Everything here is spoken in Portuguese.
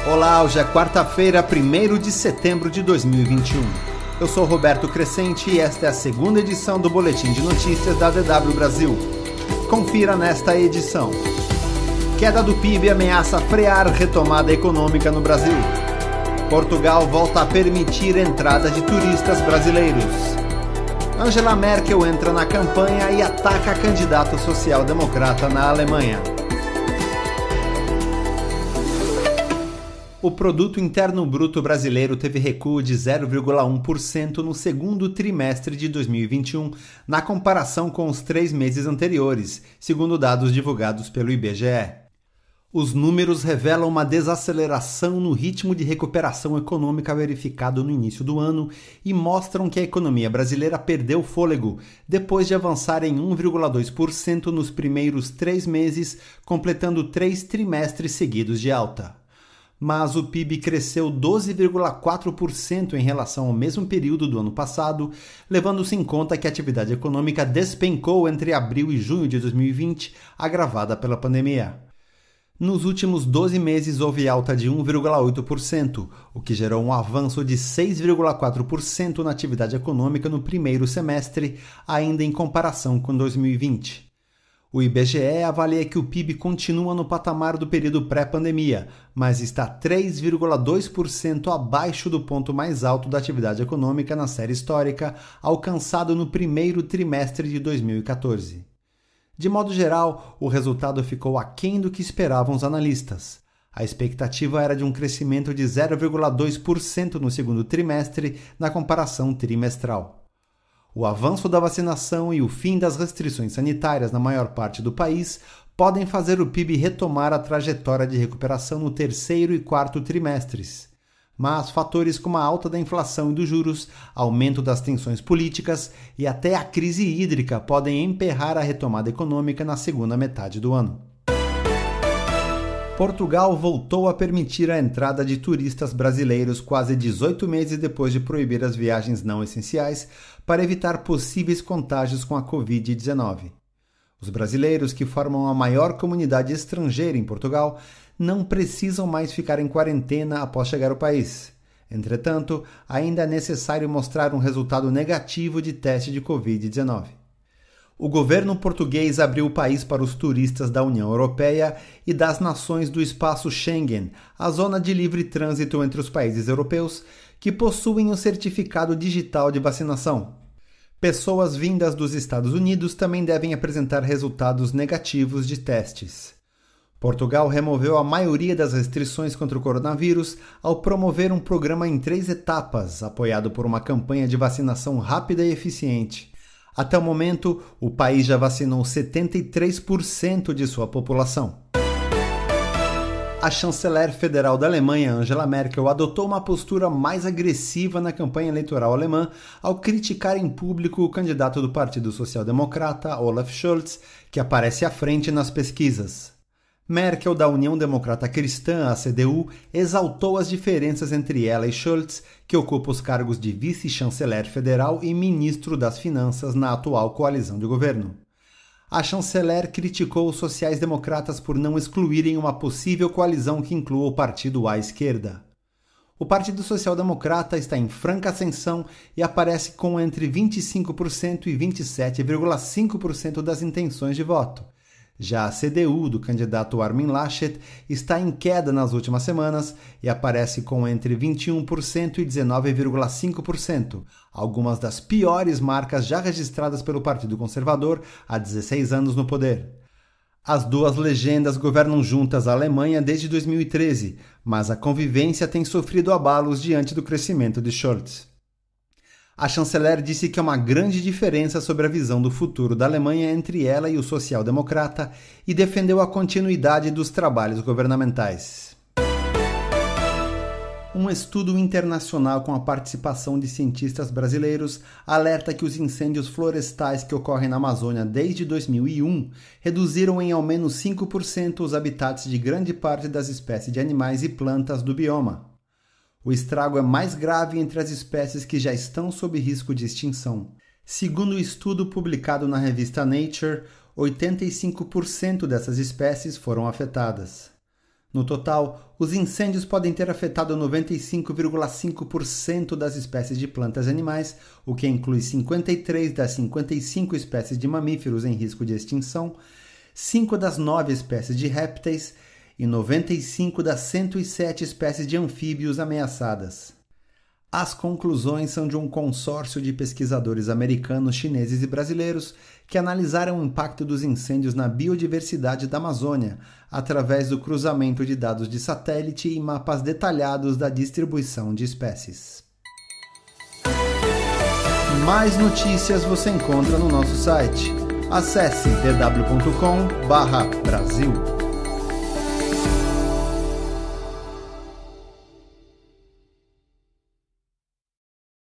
Olá, hoje é quarta-feira, 1º de setembro de 2021. Eu sou Roberto Crescente e esta é a segunda edição do Boletim de Notícias da DW Brasil. Confira nesta edição. Queda do PIB ameaça frear retomada econômica no Brasil. Portugal volta a permitir entrada de turistas brasileiros. Angela Merkel entra na campanha e ataca candidato social-democrata na Alemanha. O Produto Interno Bruto brasileiro teve recuo de 0,1% no segundo trimestre de 2021, na comparação com os 3 meses anteriores, segundo dados divulgados pelo IBGE. Os números revelam uma desaceleração no ritmo de recuperação econômica verificado no início do ano e mostram que a economia brasileira perdeu fôlego, depois de avançar em 1,2% nos primeiros 3 meses, completando 3 trimestres seguidos de alta. Mas o PIB cresceu 12,4% em relação ao mesmo período do ano passado, levando-se em conta que a atividade econômica despencou entre abril e junho de 2020, agravada pela pandemia. Nos últimos 12 meses houve alta de 1,8%, o que gerou um avanço de 6,4% na atividade econômica no primeiro semestre, ainda em comparação com 2020. O IBGE avalia que o PIB continua no patamar do período pré-pandemia, mas está 3,2% abaixo do ponto mais alto da atividade econômica na série histórica, alcançado no primeiro trimestre de 2014. De modo geral, o resultado ficou aquém do que esperavam os analistas. A expectativa era de um crescimento de 0,2% no segundo trimestre, na comparação trimestral. O avanço da vacinação e o fim das restrições sanitárias na maior parte do país podem fazer o PIB retomar a trajetória de recuperação no terceiro e quarto trimestres. Mas fatores como a alta da inflação e dos juros, aumento das tensões políticas e até a crise hídrica podem emperrar a retomada econômica na segunda metade do ano. Portugal voltou a permitir a entrada de turistas brasileiros quase 18 meses depois de proibir as viagens não essenciais para evitar possíveis contágios com a Covid-19. Os brasileiros, que formam a maior comunidade estrangeira em Portugal, não precisam mais ficar em quarentena após chegar ao país. Entretanto, ainda é necessário mostrar um resultado negativo de teste de Covid-19. O governo português abriu o país para os turistas da União Europeia e das nações do espaço Schengen, a zona de livre trânsito entre os países europeus, que possuem o certificado digital de vacinação. Pessoas vindas dos Estados Unidos também devem apresentar resultados negativos de testes. Portugal removeu a maioria das restrições contra o coronavírus ao promover um programa em 3 etapas, apoiado por uma campanha de vacinação rápida e eficiente. Até o momento, o país já vacinou 73% de sua população. A chanceler federal da Alemanha, Angela Merkel, adotou uma postura mais agressiva na campanha eleitoral alemã ao criticar em público o candidato do Partido Social-Democrata, Olaf Scholz, que aparece à frente nas pesquisas. Merkel, da União Democrata Cristã, a CDU, exaltou as diferenças entre ela e Scholz, que ocupa os cargos de vice-chanceler federal e ministro das Finanças na atual coalizão de governo. A chanceler criticou os sociais-democratas por não excluírem uma possível coalizão que inclua o partido à esquerda. O Partido Social-Democrata está em franca ascensão e aparece com entre 25% e 27,5% das intenções de voto. Já a CDU, do candidato Armin Laschet, está em queda nas últimas semanas e aparece com entre 21% e 19,5%, algumas das piores marcas já registradas pelo Partido Conservador há 16 anos no poder. As duas legendas governam juntas a Alemanha desde 2013, mas a convivência tem sofrido abalos diante do crescimento de Scholz. A chanceler disse que há uma grande diferença sobre a visão do futuro da Alemanha entre ela e o social-democrata e defendeu a continuidade dos trabalhos governamentais. Um estudo internacional com a participação de cientistas brasileiros alerta que os incêndios florestais que ocorrem na Amazônia desde 2001 reduziram em ao menos 5% os habitats de grande parte das espécies de animais e plantas do bioma. O estrago é mais grave entre as espécies que já estão sob risco de extinção. Segundo o estudo publicado na revista Nature, 85% dessas espécies foram afetadas. No total, os incêndios podem ter afetado 95,5% das espécies de plantas e animais, o que inclui 53 das 55 espécies de mamíferos em risco de extinção, 5 das 9 espécies de répteis e 95 das 107 espécies de anfíbios ameaçadas. As conclusões são de um consórcio de pesquisadores americanos, chineses e brasileiros que analisaram o impacto dos incêndios na biodiversidade da Amazônia através do cruzamento de dados de satélite e mapas detalhados da distribuição de espécies. Mais notícias você encontra no nosso site. Acesse dw.com/Brasil.